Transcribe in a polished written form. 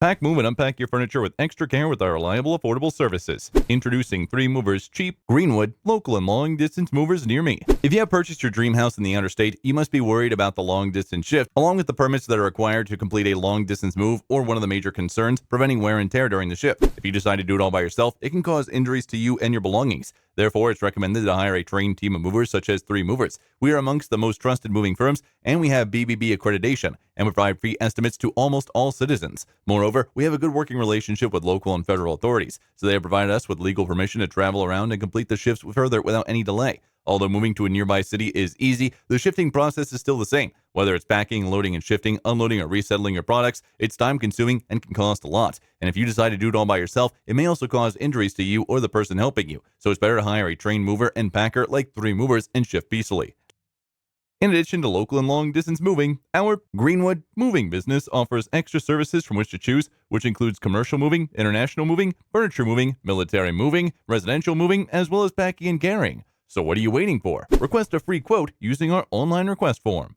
Pack, move, and unpack your furniture with extra care with our reliable, affordable services. Introducing 3 Movers Cheap, Greenwood, local and long-distance movers near me. If you have purchased your dream house in the outer state, you must be worried about the long-distance shift, along with the permits that are required to complete a long-distance move, or one of the major concerns, preventing wear and tear during the shift. If you decide to do it all by yourself, it can cause injuries to you and your belongings. Therefore, it's recommended to hire a trained team of movers such as 3 Movers. We are amongst the most trusted moving firms, and we have BBB accreditation and provide free estimates to almost all citizens. Moreover, we have a good working relationship with local and federal authorities, so they have provided us with legal permission to travel around and complete the shifts further without any delay. Although moving to a nearby city is easy, the shifting process is still the same. Whether it's packing, loading and shifting, unloading, or resettling your products, it's time-consuming and can cost a lot. And if you decide to do it all by yourself, it may also cause injuries to you or the person helping you. So it's better to hire a trained mover and packer like 3 Movers and shift peacefully. In addition to local and long-distance moving, our Greenwood moving business offers extra services from which to choose, which includes commercial moving, international moving, furniture moving, military moving, residential moving, as well as packing and carrying. So what are you waiting for? Request a free quote using our online request form.